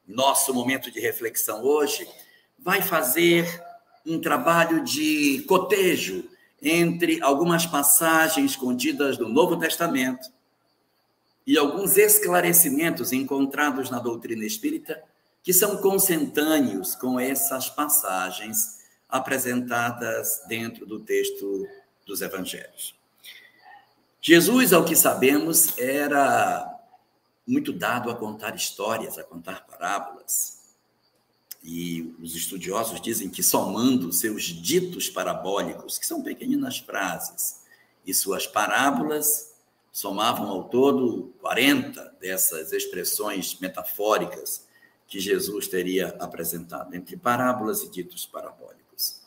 nosso momento de reflexão hoje, vai fazer um trabalho de cotejo entre algumas passagens contidas no Novo Testamento e alguns esclarecimentos encontrados na doutrina espírita que são consentâneos com essas passagens apresentadas dentro do texto dos evangelhos. Jesus, ao que sabemos, era muito dado a contar histórias, a contar parábolas. E os estudiosos dizem que, somando seus ditos parabólicos, que são pequeninas frases, e suas parábolas, somavam ao todo 40 dessas expressões metafóricas que Jesus teria apresentado, entre parábolas e ditos parabólicos.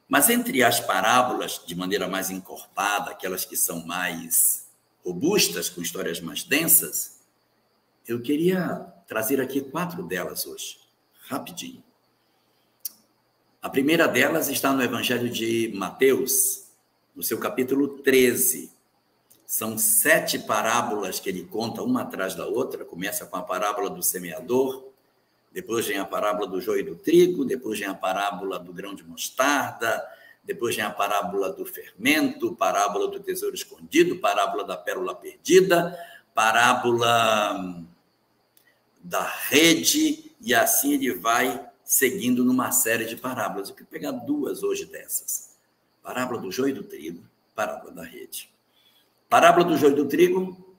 Mas entre as parábolas, de maneira mais encorpada, aquelas que são mais robustas, com histórias mais densas, eu queria trazer aqui 4 delas hoje, rapidinho. A primeira delas está no Evangelho de Mateus, no seu capítulo 13. São 7 parábolas que ele conta uma atrás da outra. Começa com a parábola do semeador, depois vem a parábola do joio e do trigo, depois vem a parábola do grão de mostarda, depois vem a parábola do fermento, parábola do tesouro escondido, parábola da pérola perdida, parábola da rede, e assim ele vai seguindo numa série de parábolas. Eu quero pegar 2 hoje dessas. Parábola do joio e do trigo, parábola da rede. Parábola do joio e do trigo,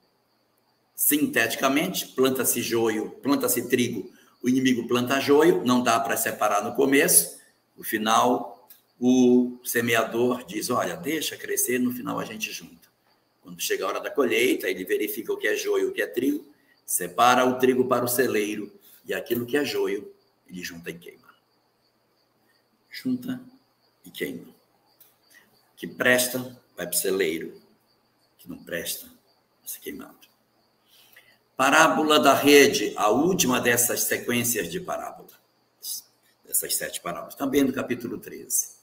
sinteticamente, planta-se joio, planta-se trigo, o inimigo planta joio, não dá para separar no começo, no final o semeador diz, olha, deixa crescer, no final a gente junta. Quando chega a hora da colheita, ele verifica o que é joio e o que é trigo, separa o trigo para o celeiro, e aquilo que é joio, ele junta e queima. Junta e queima. O que presta, vai para o celeiro. O que não presta, vai ser queimado. Parábola da rede, a última dessas sequências de parábola, dessas 7 parábolas, também do capítulo 13.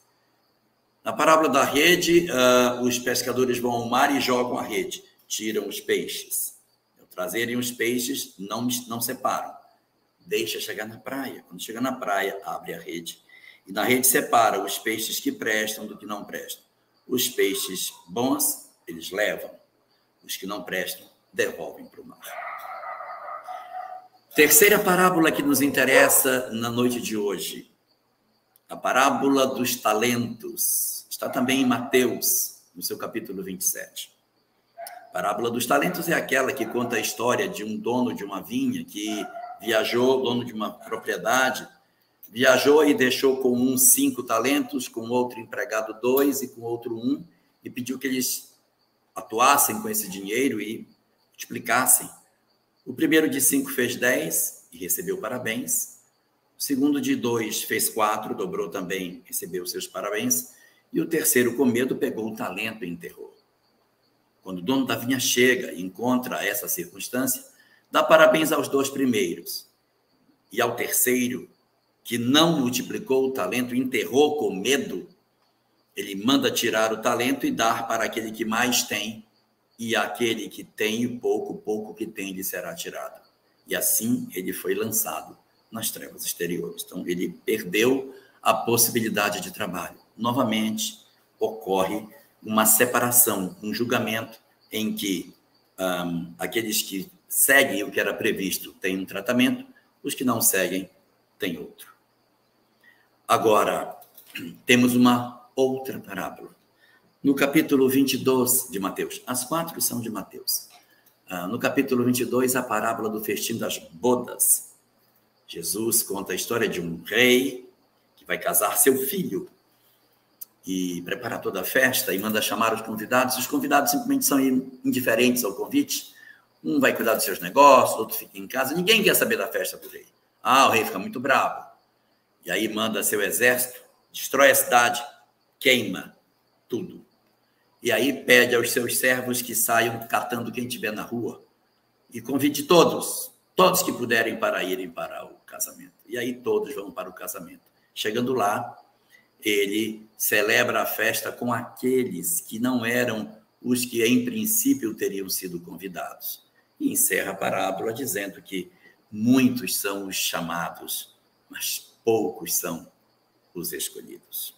Na parábola da rede, os pescadores vão ao mar e jogam a rede, tiram os peixes. Ao trazerem os peixes, não separam, deixa chegar na praia. Quando chega na praia, abre a rede, e na rede separa os peixes que prestam do que não prestam. Os peixes bons, eles levam, os que não prestam, devolvem para o mar. Terceira parábola que nos interessa na noite de hoje, a parábola dos talentos, está também em Mateus, no seu capítulo 27. A parábola dos talentos é aquela que conta a história de um dono de uma vinha que viajou, dono de uma propriedade, viajou e deixou com um 5 talentos, com outro empregado 2 e com outro 1, e pediu que eles atuassem com esse dinheiro e multiplicassem. O primeiro de 5 fez 10 e recebeu parabéns. O segundo de 2 fez 4, dobrou também, recebeu seus parabéns. E o terceiro, com medo, pegou o talento e enterrou. Quando o dono da vinha chega e encontra essa circunstância, dá parabéns aos 2 primeiros. E ao terceiro, que não multiplicou o talento, enterrou com medo, ele manda tirar o talento e dar para aquele que mais tem, e aquele que tem o pouco que tem lhe será tirado. E assim ele foi lançado nas trevas exteriores. Então, ele perdeu a possibilidade de trabalho. Novamente, ocorre uma separação, um julgamento em que aqueles que seguem o que era previsto têm um tratamento, os que não seguem têm outro. Agora, temos uma outra parábola. No capítulo 22 de Mateus, as 4 são de Mateus. No capítulo 22, a parábola do festim das bodas. Jesus conta a história de um rei que vai casar seu filho e prepara toda a festa e manda chamar os convidados simplesmente são indiferentes ao convite. Um vai cuidar dos seus negócios, outro fica em casa, ninguém quer saber da festa do rei. O rei fica muito bravo. E aí manda seu exército, destrói a cidade, queima tudo. E aí pede aos seus servos que saiam catando quem tiver na rua e convide todos que puderem para irem para o casamento. E aí todos vão para o casamento. Chegando lá, ele celebra a festa com aqueles que não eram os que em princípio teriam sido convidados. E encerra a parábola dizendo que muitos são os chamados, mas poucos são os escolhidos.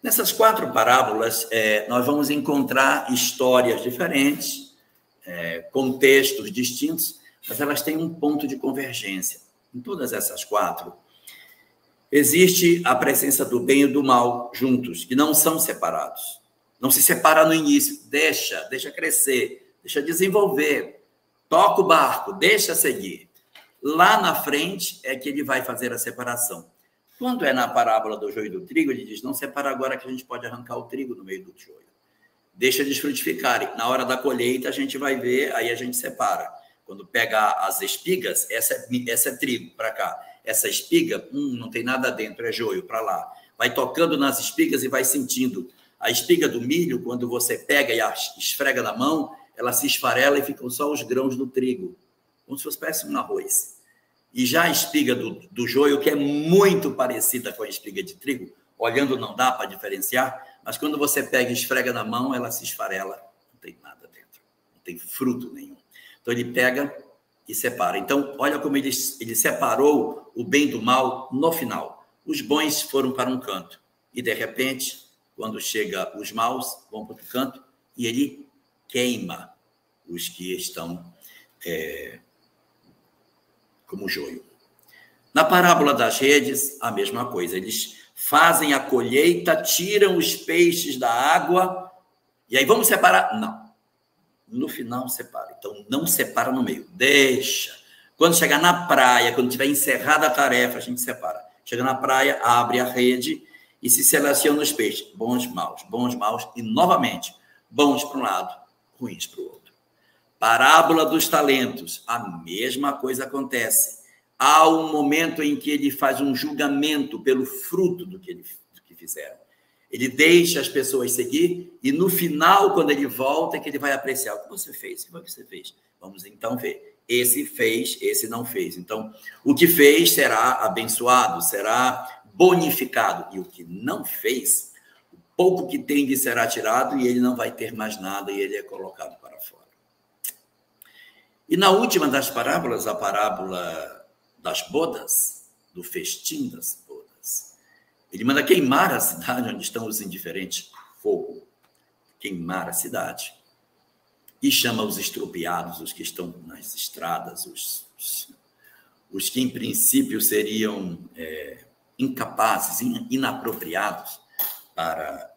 Nessas 4 parábolas, nós vamos encontrar histórias diferentes, contextos distintos, mas elas têm um ponto de convergência. Em todas essas 4, existe a presença do bem e do mal juntos, que não são separados. Não se separa no início, deixa crescer, deixa desenvolver, toca o barco, deixa seguir. Lá na frente é que ele vai fazer a separação. Quando é na parábola do joio e do trigo, ele diz, não separa agora que a gente pode arrancar o trigo no meio do joio. Deixa eles frutificarem. Na hora da colheita, a gente vai ver, aí a gente separa. Quando pega as espigas, essa é trigo, para cá. Essa espiga, não tem nada dentro, é joio, para lá. Vai tocando nas espigas e vai sentindo. A espiga do milho, quando você pega e esfrega na mão, ela se esfarela e ficam só os grãos do trigo. Como se fosse parece um arroz. E já a espiga do joio, que é muito parecida com a espiga de trigo, olhando não dá para diferenciar, mas quando você pega e esfrega na mão, ela se esfarela, não tem nada dentro, não tem fruto nenhum. Então ele pega e separa. Então, olha como ele separou o bem do mal no final. Os bons foram para um canto, e de repente, quando chega os maus, vão para outro canto, e ele queima os que estão como joio. Na parábola das redes, a mesma coisa. Eles fazem a colheita, tiram os peixes da água, e aí vamos separar? Não. No final, separa. Então, não separa no meio. Deixa. Quando chegar na praia, quando tiver encerrada a tarefa, a gente separa. Chega na praia, abre a rede e se seleciona os peixes. Bons, maus, e novamente, bons para um lado, ruins para o outro. Parábola dos talentos, a mesma coisa acontece. Há um momento em que ele faz um julgamento pelo fruto do que fizeram. Ele deixa as pessoas seguir e no final, quando ele volta, é que ele vai apreciar. O que você fez? O que você fez? Vamos então ver. Esse fez, esse não fez. Então, o que fez será abençoado, será bonificado. E o que não fez, o pouco que tem lhe será tirado e ele não vai ter mais nada e ele é colocado para fora. E na última das parábolas, a parábola das bodas, do festim das bodas, ele manda queimar a cidade onde estão os indiferentes, fogo, queimar a cidade, e chama os estropiados, os que estão nas estradas, os que em princípio seriam incapazes, inapropriados para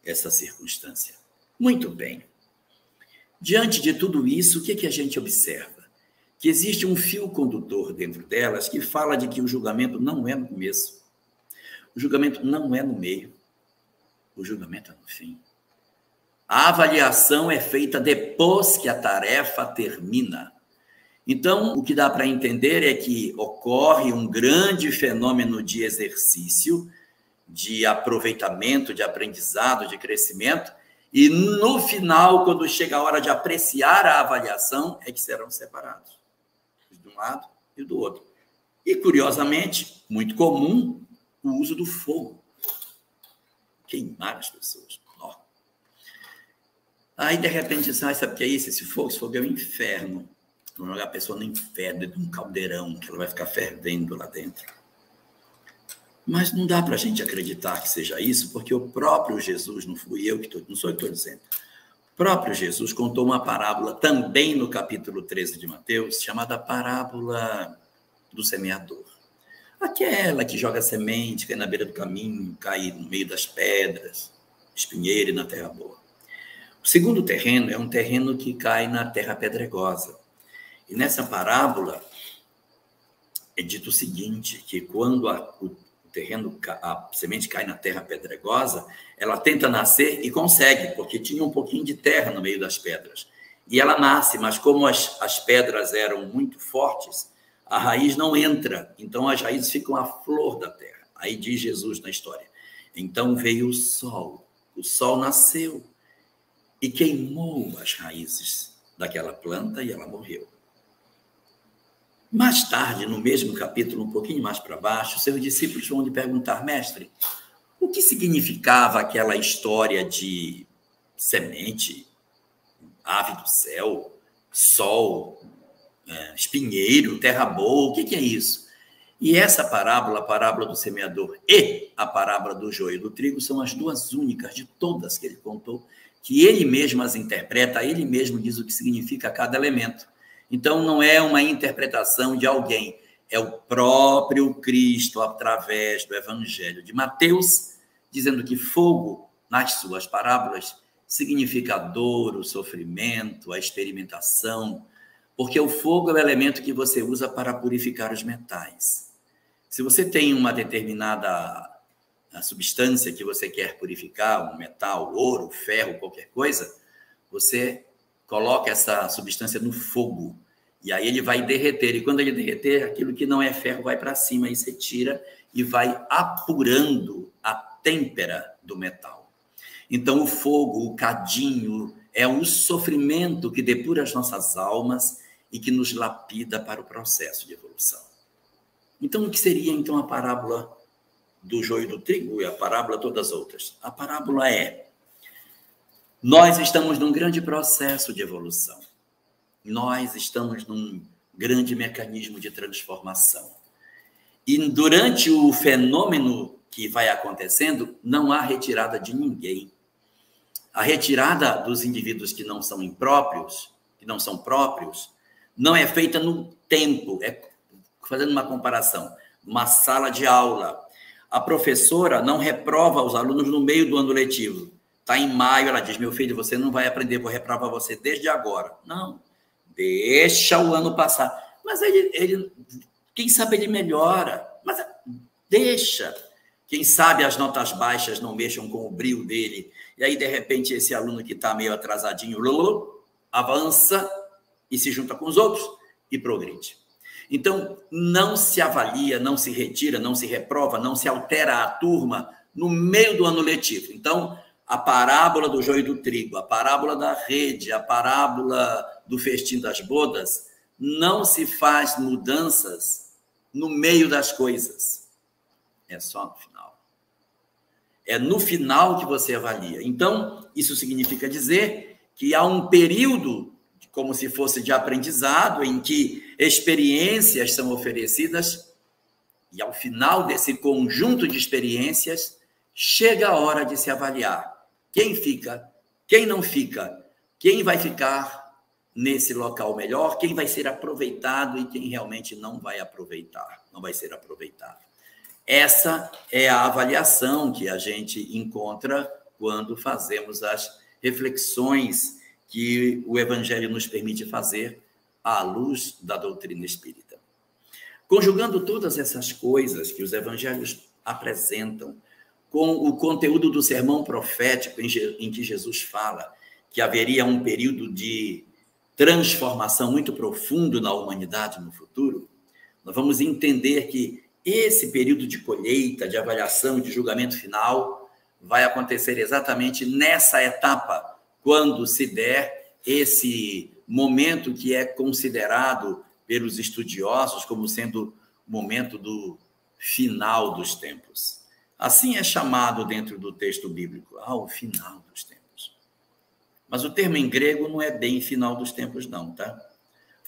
essa circunstância. Muito bem. Diante de tudo isso, o que a gente observa? Que existe um fio condutor dentro delas que fala de que o julgamento não é no começo, o julgamento não é no meio, o julgamento é no fim. A avaliação é feita depois que a tarefa termina. Então, o que dá para entender é que ocorre um grande fenômeno de exercício, de aproveitamento, de aprendizado, de crescimento, e no final, quando chega a hora de apreciar a avaliação, é que serão separados. De um lado e do outro. E, curiosamente, muito comum, o uso do fogo. Queimar as pessoas. Oh. Aí, de repente, sabe o que é isso? Esse fogo é o inferno. Vamos jogar a pessoa no inferno, dentro de um caldeirão, que ela vai ficar fervendo lá dentro. Mas não dá para a gente acreditar que seja isso, porque o próprio Jesus, não sou eu que estou dizendo, o próprio Jesus contou uma parábola também no capítulo 13 de Mateus, chamada parábola do semeador. Aquela que joga semente, cai na beira do caminho, cai no meio das pedras, espinheiro e na terra boa. O segundo terreno é um terreno que cai na terra pedregosa. E nessa parábola é dito o seguinte, que quando a semente cai na terra pedregosa, ela tenta nascer e consegue, porque tinha um pouquinho de terra no meio das pedras. E ela nasce, mas como as pedras eram muito fortes, a raiz não entra, então as raízes ficam à flor da terra. Aí diz Jesus na história. Então veio o sol nasceu e queimou as raízes daquela planta e ela morreu. Mais tarde, no mesmo capítulo, um pouquinho mais para baixo, seus discípulos vão lhe perguntar, mestre, o que significava aquela história de semente, ave do céu, sol, espinheiro, terra boa, o que é isso? E essa parábola, a parábola do semeador e a parábola do joio e do trigo, são as duas únicas de todas que ele contou, que ele mesmo as interpreta, ele mesmo diz o que significa cada elemento. Então, não é uma interpretação de alguém, é o próprio Cristo, através do Evangelho de Mateus, dizendo que fogo, nas suas parábolas, significa a dor, o sofrimento, a experimentação, porque o fogo é o elemento que você usa para purificar os metais. Se você tem uma determinada substância que você quer purificar, um metal, ouro, ferro, qualquer coisa, você coloca essa substância no fogo, e aí ele vai derreter, e quando ele derreter, aquilo que não é ferro vai para cima, aí você tira e vai apurando a têmpera do metal. Então, o fogo, o cadinho, é o sofrimento que depura as nossas almas e que nos lapida para o processo de evolução. Então, o que seria, então, a parábola do joio e do trigo e a parábola todas as outras? A parábola é: nós estamos num grande processo de evolução. Nós estamos num grande mecanismo de transformação. E durante o fenômeno que vai acontecendo, não há retirada de ninguém. A retirada dos indivíduos que não são impróprios, que não são próprios, não é feita no tempo. Fazendo uma comparação, uma sala de aula. A professora não reprova os alunos no meio do ano letivo. Está em maio, ela diz: meu filho, você não vai aprender, vou reprovar você desde agora. Não, deixa o ano passar. Mas ele quem sabe ele melhora, mas deixa. Quem sabe as notas baixas não mexam com o brio dele. E aí, de repente, esse aluno que está meio atrasadinho, avança e se junta com os outros e progride. Então, não se avalia, não se retira, não se reprova, não se altera a turma no meio do ano letivo. Então, a parábola do joio e do trigo, a parábola da rede, a parábola do festim das bodas, não se faz mudanças no meio das coisas. É só no final. É no final que você avalia. Então, isso significa dizer que há um período, como se fosse de aprendizado, em que experiências são oferecidas, e ao final desse conjunto de experiências, chega a hora de se avaliar quem fica, quem não fica, quem vai ficar nesse local melhor, quem vai ser aproveitado e quem realmente não vai aproveitar, não vai ser aproveitado. Essa é a avaliação que a gente encontra quando fazemos as reflexões que o Evangelho nos permite fazer à luz da doutrina espírita. Conjugando todas essas coisas que os Evangelhos apresentam com o conteúdo do sermão profético em que Jesus fala que haveria um período de transformação muito profundo na humanidade no futuro, nós vamos entender que esse período de colheita, de avaliação, de julgamento final, vai acontecer exatamente nessa etapa, quando se der esse momento que é considerado pelos estudiosos como sendo o momento do final dos tempos. Assim é chamado dentro do texto bíblico, o final dos tempos. Mas o termo em grego não é bem final dos tempos, não, tá?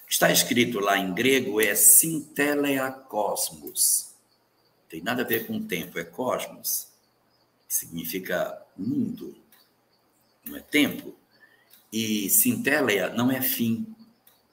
O que está escrito lá em grego é sinteleia cosmos. Não tem nada a ver com tempo, é cosmos, que significa mundo, não é tempo. E sinteleia não é fim,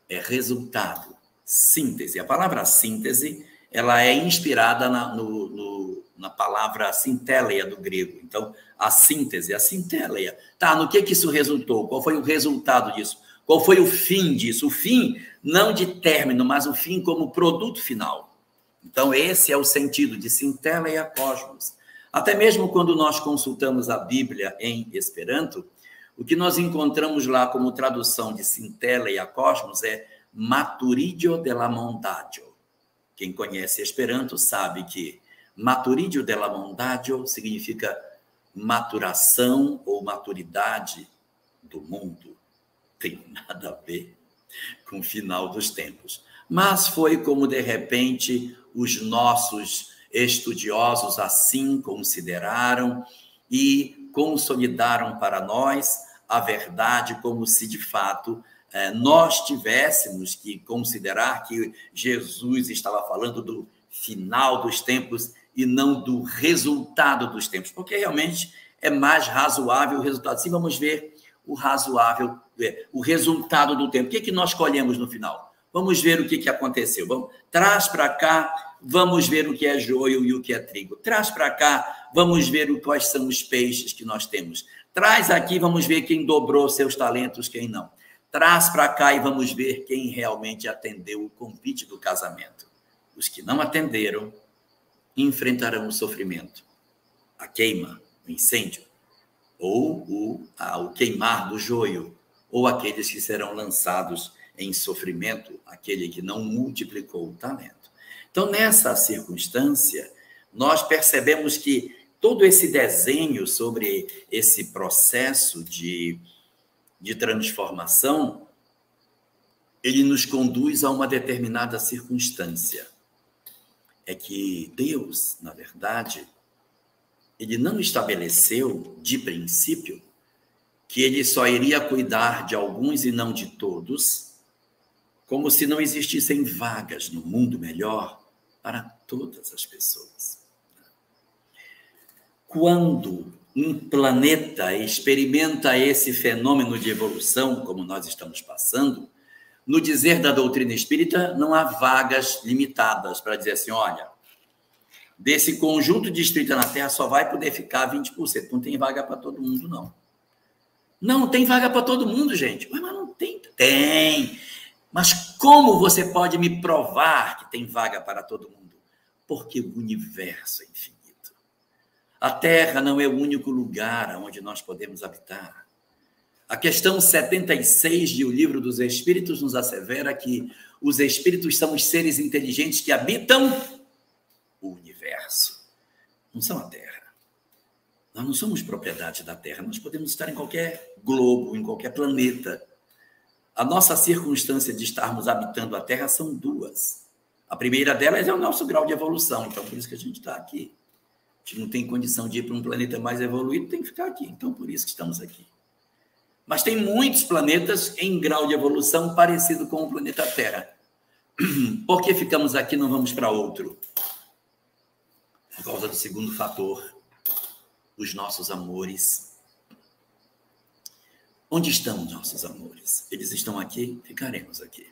é resultado, síntese. A palavra síntese, ela é inspirada na palavra sinteleia do grego. Então, a síntese, a sinteleia. Tá, no que isso resultou? Qual foi o resultado disso? Qual foi o fim disso? O fim não de término, mas o fim como produto final. Então, esse é o sentido de sinteleia cosmos. Até mesmo quando nós consultamos a Bíblia em Esperanto, o que nós encontramos lá como tradução de sinteleia cosmos é maturidio de la mondadio. Quem conhece Esperanto sabe que maturidio de la mondadio significa maturação ou maturidade do mundo. Tem nada a ver com o final dos tempos. Mas foi como, de repente, os nossos estudiosos assim consideraram e consolidaram para nós a verdade como se, de fato, nós tivéssemos que considerar que Jesus estava falando do final dos tempos e não do resultado dos tempos, porque realmente é mais razoável o resultado. Sim, vamos ver o razoável, o resultado do tempo. O que nós colhemos no final? Vamos ver o que aconteceu. Traz para cá, vamos ver o que é joio e o que é trigo. Traz para cá, vamos ver quais são os peixes que nós temos. Traz aqui, vamos ver quem dobrou seus talentos, quem não. Traz para cá e vamos ver quem realmente atendeu o convite do casamento. Os que não atenderam enfrentarão o sofrimento, a queima, o incêndio, ou o queimar do joio, ou aqueles que serão lançados em sofrimento, aquele que não multiplicou o talento. Então, nessa circunstância, nós percebemos que todo esse desenho sobre esse processo de transformação, ele nos conduz a uma determinada circunstância. É que Deus, na verdade, ele não estabeleceu de princípio que ele só iria cuidar de alguns e não de todos, como se não existissem vagas no mundo melhor para todas as pessoas. Quando um planeta experimenta esse fenômeno de evolução, como nós estamos passando, no dizer da doutrina espírita, não há vagas limitadas para dizer assim, olha, desse conjunto de espírita na Terra só vai poder ficar 20%. Não tem vaga para todo mundo, não. Não tem vaga para todo mundo, gente. Mas não tem. Tem. Mas como você pode me provar que tem vaga para todo mundo? Porque o universo é infinito. A Terra não é o único lugar onde nós podemos habitar. A questão 76 de O Livro dos Espíritos nos assevera que os espíritos são os seres inteligentes que habitam o universo. Não são a Terra. Nós não somos propriedade da Terra. Nós podemos estar em qualquer globo, em qualquer planeta. A nossa circunstância de estarmos habitando a Terra são duas. A primeira delas é o nosso grau de evolução. Então, por isso que a gente está aqui. A gente não tem condição de ir para um planeta mais evoluído, tem que ficar aqui. Então, por isso que estamos aqui. Mas tem muitos planetas em grau de evolução parecido com o planeta Terra. Por que ficamos aqui e não vamos para outro? Por causa do segundo fator, os nossos amores. Onde estão os nossos amores? Eles estão aqui, ficaremos aqui.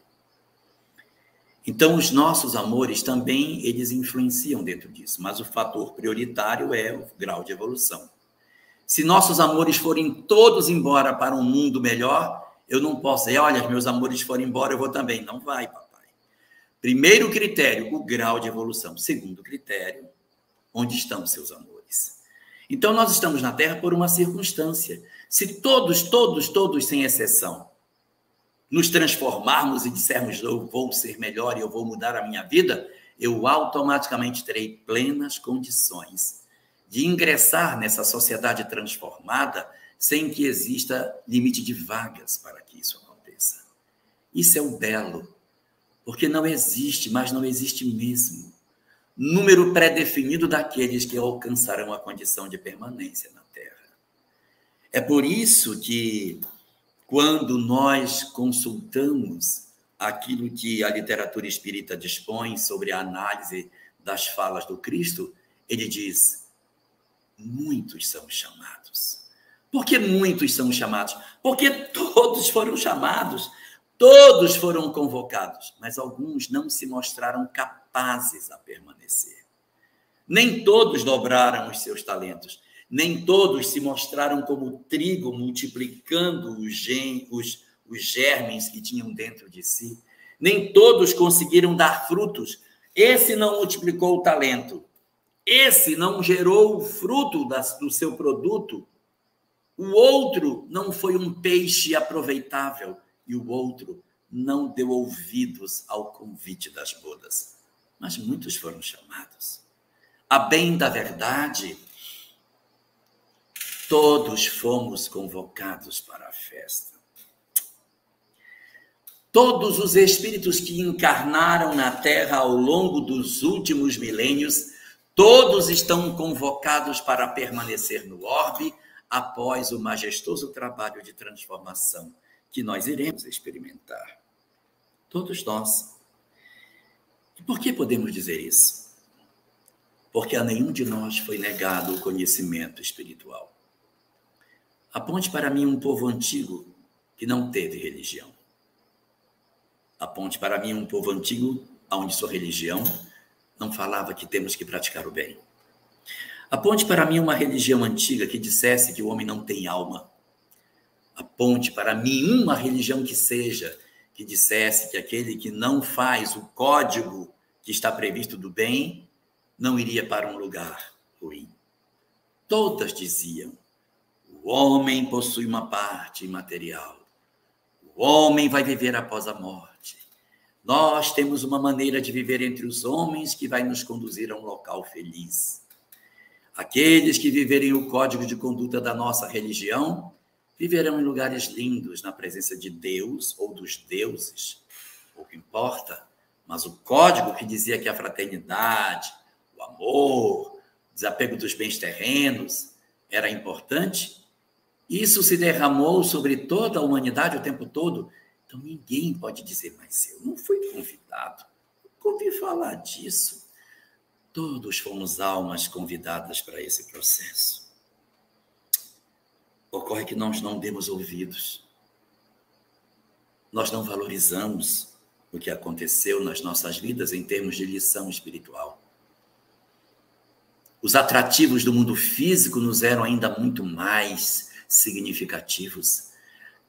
Então, os nossos amores também, eles influenciam dentro disso, mas o fator prioritário é o grau de evolução. Se nossos amores forem todos embora para um mundo melhor, eu não posso dizer, olha, meus amores forem embora, eu vou também. Não vai, papai. Primeiro critério, o grau de evolução. Segundo critério, onde estão seus amores? Então, nós estamos na Terra por uma circunstância. Se todos, sem exceção, nos transformarmos e dissermos, eu vou ser melhor e eu vou mudar a minha vida, eu automaticamente terei plenas condições de ingressar nessa sociedade transformada sem que exista limite de vagas para que isso aconteça. Isso é o belo, porque não existe, mas não existe mesmo, número pré-definido daqueles que alcançarão a condição de permanência na Terra. É por isso que, quando nós consultamos aquilo que a literatura espírita dispõe sobre a análise das falas do Cristo, ele diz, muitos são chamados. Por que muitos são chamados? Porque todos foram chamados, todos foram convocados, mas alguns não se mostraram capazes a permanecer. Nem todos dobraram os seus talentos, nem todos se mostraram como trigo multiplicando os germes que tinham dentro de si. Nem todos conseguiram dar frutos. Esse não multiplicou o talento. Esse não gerou o fruto do seu produto. O outro não foi um peixe aproveitável. E o outro não deu ouvidos ao convite das bodas. Mas muitos foram chamados. A bem da verdade, todos fomos convocados para a festa. Todos os espíritos que encarnaram na Terra ao longo dos últimos milênios, todos estão convocados para permanecer no orbe após o majestoso trabalho de transformação que nós iremos experimentar. Todos nós. E por que podemos dizer isso? Porque a nenhum de nós foi negado o conhecimento espiritual. Aponte para mim um povo antigo que não teve religião. Aponte para mim um povo antigo onde sua religião não falava que temos que praticar o bem. Aponte para mim uma religião antiga que dissesse que o homem não tem alma. Aponte para mim uma religião que seja, que dissesse que aquele que não faz o código que está previsto do bem, não iria para um lugar ruim. Todas diziam: o homem possui uma parte imaterial. O homem vai viver após a morte. Nós temos uma maneira de viver entre os homens que vai nos conduzir a um local feliz. Aqueles que viverem o código de conduta da nossa religião viverão em lugares lindos, na presença de Deus ou dos deuses. Pouco importa, mas o código que dizia que a fraternidade, o amor, o desapego dos bens terrenos era importante, isso se derramou sobre toda a humanidade o tempo todo. Então ninguém pode dizer, mas eu não fui convidado, nunca ouvi falar disso. Todos fomos almas convidadas para esse processo. Ocorre que nós não demos ouvidos. Nós não valorizamos o que aconteceu nas nossas vidas em termos de lição espiritual. Os atrativos do mundo físico nos eram ainda muito mais significativos.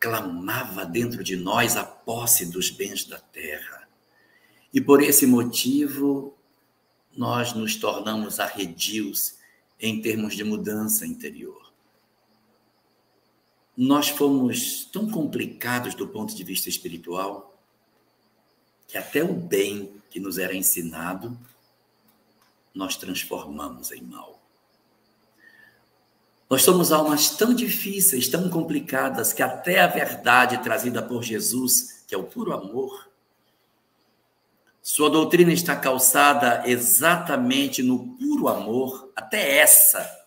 Clamava dentro de nós a posse dos bens da terra. E por esse motivo, nós nos tornamos arredios em termos de mudança interior. Nós fomos tão complicados do ponto de vista espiritual que até o bem que nos era ensinado, nós transformamos em mal. Nós somos almas tão difíceis, tão complicadas, que até a verdade trazida por Jesus, que é o puro amor, sua doutrina está calçada exatamente no puro amor, até essa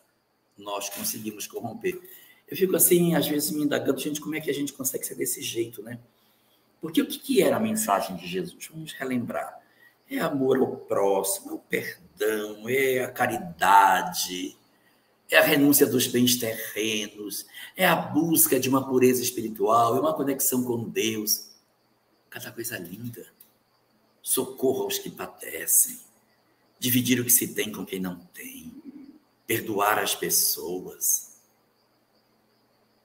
nós conseguimos corromper. Eu fico assim, às vezes me indagando, gente, como é que a gente consegue ser desse jeito, né? Porque o que era a mensagem de Jesus? Vamos relembrar. É amor ao próximo, é o perdão, é a caridade, é a renúncia dos bens terrenos, é a busca de uma pureza espiritual, é uma conexão com Deus. Cada coisa linda. Socorro aos que padecem, dividir o que se tem com quem não tem, perdoar as pessoas.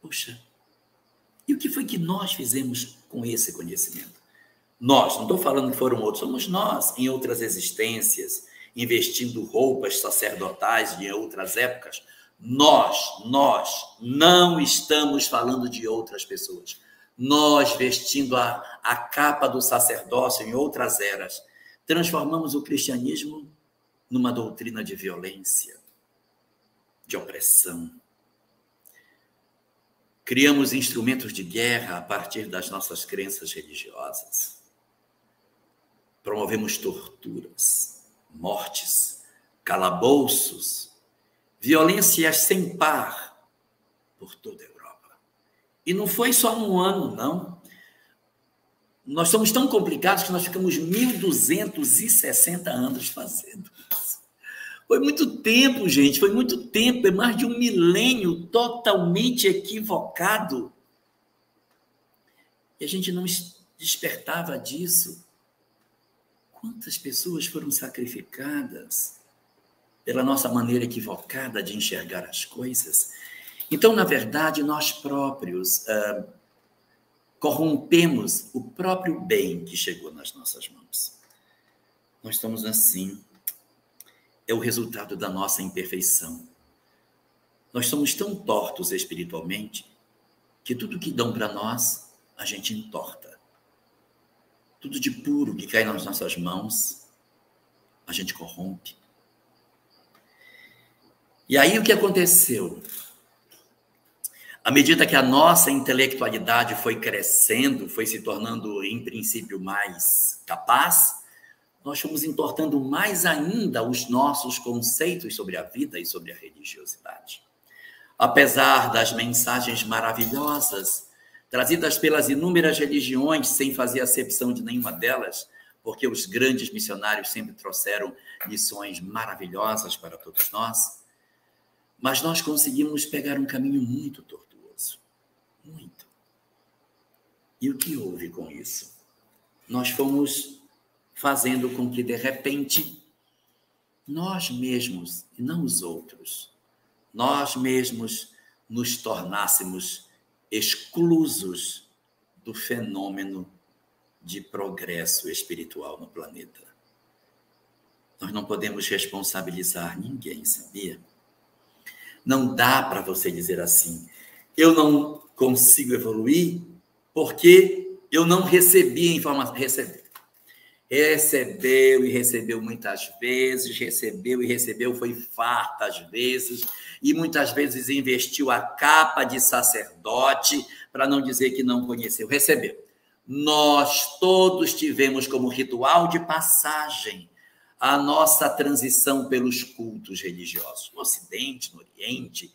Poxa, e o que foi que nós fizemos com esse conhecimento? Nós, não estou falando que foram outros, somos nós, em outras existências, investindo roupas sacerdotais de outras épocas. Nós não estamos falando de outras pessoas. Nós, vestindo a capa do sacerdócio em outras eras, transformamos o cristianismo numa doutrina de violência, de opressão. Criamos instrumentos de guerra a partir das nossas crenças religiosas. Promovemos torturas, mortes, calabouços, violências sem par por toda a Europa. E não foi só um ano, não. Nós somos tão complicados que nós ficamos 1260 anos fazendo isso. Foi muito tempo, gente, foi muito tempo, é mais de um milênio totalmente equivocado. E a gente não despertava disso. Quantas pessoas foram sacrificadas pela nossa maneira equivocada de enxergar as coisas? Então, na verdade, nós próprios corrompemos o próprio bem que chegou nas nossas mãos. Nós estamos assim. É o resultado da nossa imperfeição. Nós somos tão tortos espiritualmente que tudo que dão para nós, a gente entorta. Tudo de puro que cai nas nossas mãos, a gente corrompe. E aí o que aconteceu? À medida que a nossa intelectualidade foi crescendo, foi se tornando, em princípio, mais capaz, nós fomos entortando mais ainda os nossos conceitos sobre a vida e sobre a religiosidade. Apesar das mensagens maravilhosas trazidas pelas inúmeras religiões, sem fazer acepção de nenhuma delas, porque os grandes missionários sempre trouxeram lições maravilhosas para todos nós, mas nós conseguimos pegar um caminho muito tortuoso, muito. E o que houve com isso? Nós fomos fazendo com que, de repente, nós mesmos, e não os outros, nós mesmos nos tornássemos exclusos do fenômeno de progresso espiritual no planeta. Nós não podemos responsabilizar ninguém, sabia? Não dá para você dizer assim, eu não consigo evoluir porque eu não recebi a informação. Recebeu e recebeu muitas vezes, recebeu e recebeu, foi fartas vezes, e muitas vezes investiu a capa de sacerdote, para não dizer que não conheceu, recebeu. Nós todos tivemos como ritual de passagem a nossa transição pelos cultos religiosos. No Ocidente, no Oriente,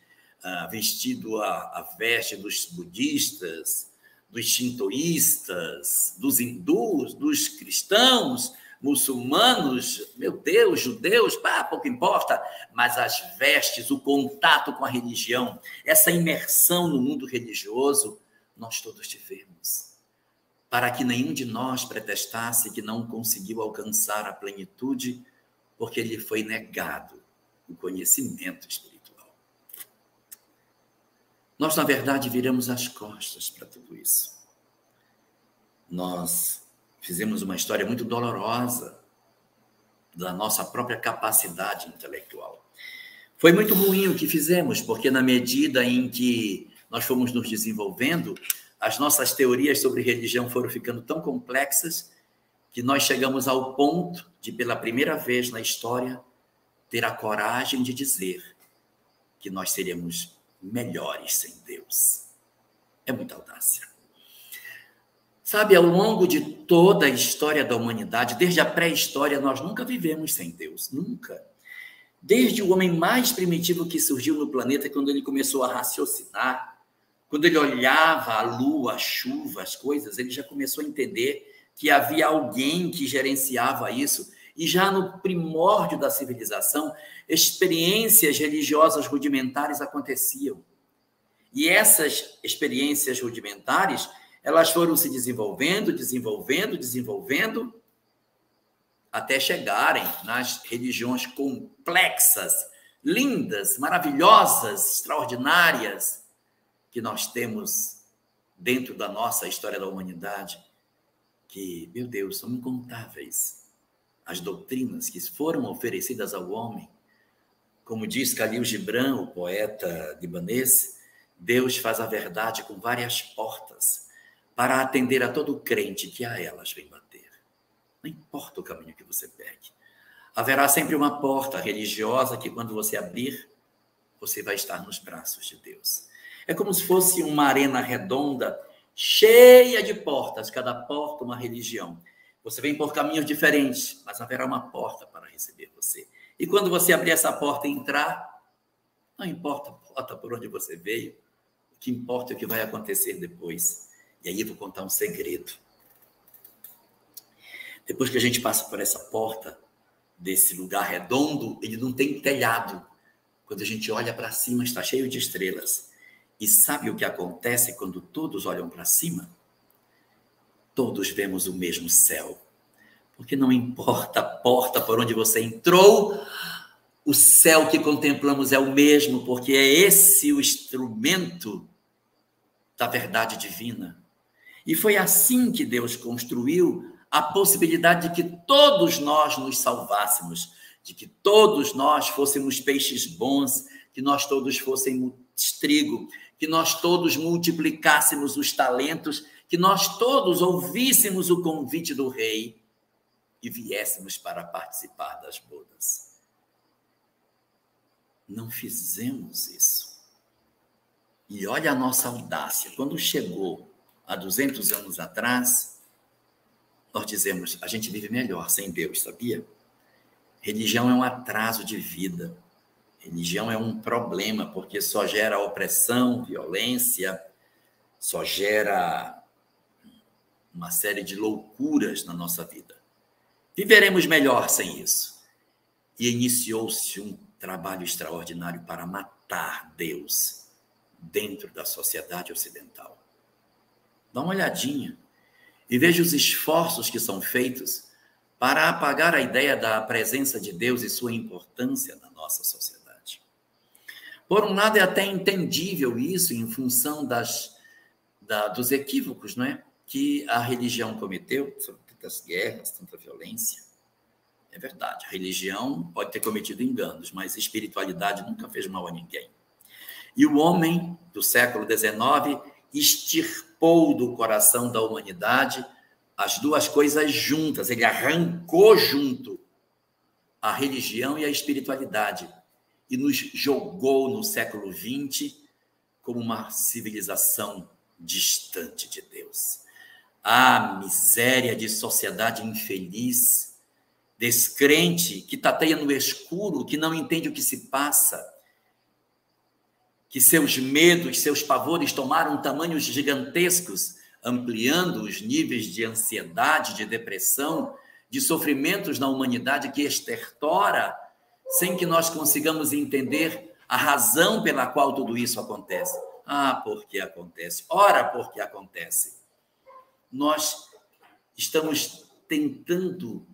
vestido a veste dos budistas, dos shintoístas, dos hindus, dos cristãos, muçulmanos, meu Deus, judeus, pouco importa, mas as vestes, o contato com a religião, essa imersão no mundo religioso, nós todos tivemos, para que nenhum de nós pretextasse que não conseguiu alcançar a plenitude, porque lhe foi negado o conhecimento espiritual. Nós, na verdade, viramos as costas para tudo isso. Nós fizemos uma história muito dolorosa da nossa própria capacidade intelectual. Foi muito ruim o que fizemos, porque na medida em que nós fomos nos desenvolvendo, as nossas teorias sobre religião foram ficando tão complexas que nós chegamos ao ponto de, pela primeira vez na história, ter a coragem de dizer que nós seríamos melhores sem Deus. É muita audácia. Sabe, ao longo de toda a história da humanidade, desde a pré-história, nós nunca vivemos sem Deus, nunca. Desde o homem mais primitivo que surgiu no planeta, quando ele começou a raciocinar, quando ele olhava a lua, a chuva, as coisas, ele já começou a entender que havia alguém que gerenciava isso. E já no primórdio da civilização, experiências religiosas rudimentares aconteciam. E essas experiências rudimentares, elas foram se desenvolvendo, até chegarem nas religiões complexas, lindas, maravilhosas, extraordinárias, que nós temos dentro da nossa história da humanidade, que, meu Deus, são incontáveis. As doutrinas que foram oferecidas ao homem, como diz Khalil Gibran, o poeta libanês, Deus faz a verdade com várias portas para atender a todo crente que a elas vem bater. Não importa o caminho que você pegue. Haverá sempre uma porta religiosa que, quando você abrir, você vai estar nos braços de Deus. É como se fosse uma arena redonda, cheia de portas, cada porta uma religião. Você vem por caminhos diferentes, mas haverá uma porta para receber você. E quando você abrir essa porta e entrar, não importa a porta por onde você veio, o que importa é o que vai acontecer depois. E aí eu vou contar um segredo. Depois que a gente passa por essa porta, desse lugar redondo, ele não tem telhado. Quando a gente olha para cima, está cheio de estrelas. E sabe o que acontece quando todos olham para cima? Todos vemos o mesmo céu. Porque não importa a porta por onde você entrou, o céu que contemplamos é o mesmo, porque é esse o instrumento da verdade divina. E foi assim que Deus construiu a possibilidade de que todos nós nos salvássemos, de que todos nós fôssemos peixes bons, que nós todos fôssemos trigo, que nós todos multiplicássemos os talentos, que nós todos ouvíssemos o convite do rei e viéssemos para participar das bodas. Não fizemos isso. E olha a nossa audácia. Quando chegou há 200 anos atrás, nós dizemos, a gente vive melhor sem Deus, sabia? Religião é um atraso de vida. Religião é um problema, porque só gera opressão, violência, só gera uma série de loucuras na nossa vida. Viveremos melhor sem isso. E iniciou-se um trabalho extraordinário para matar Deus dentro da sociedade ocidental. Dá uma olhadinha e veja os esforços que são feitos para apagar a ideia da presença de Deus e sua importância na nossa sociedade. Por um lado, é até entendível isso em função dos equívocos, não é? Que a religião cometeu, sobre tantas guerras, tanta violência. É verdade, a religião pode ter cometido enganos, mas a espiritualidade nunca fez mal a ninguém. E o homem do século XIX extirpou do coração da humanidade as duas coisas juntas. Ele arrancou junto a religião e a espiritualidade e nos jogou no século XX como uma civilização distante de Deus. A miséria de sociedade infeliz, descrente, que tateia no escuro, que não entende o que se passa, que seus medos, seus pavores tomaram tamanhos gigantescos, ampliando os níveis de ansiedade, de depressão, de sofrimentos na humanidade que estertora, sem que nós consigamos entender a razão pela qual tudo isso acontece. Ah, por que acontece? Ora, por que acontece? Nós estamos tentando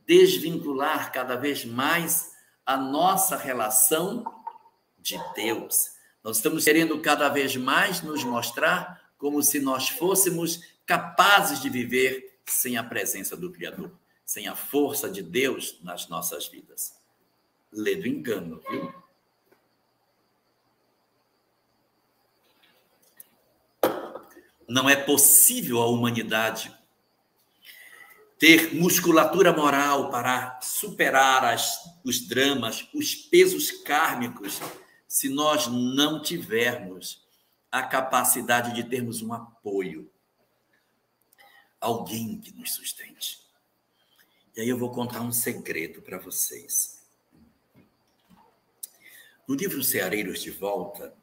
desvincular cada vez mais a nossa relação de Deus. Nós estamos querendo cada vez mais nos mostrar como se nós fôssemos capazes de viver sem a presença do Criador, sem a força de Deus nas nossas vidas. Lê do engano, viu? Não é possível a humanidade ter musculatura moral para superar os dramas, os pesos kármicos, se nós não tivermos a capacidade de termos um apoio, alguém que nos sustente. E aí eu vou contar um segredo para vocês. No livro Ceareiros de Volta,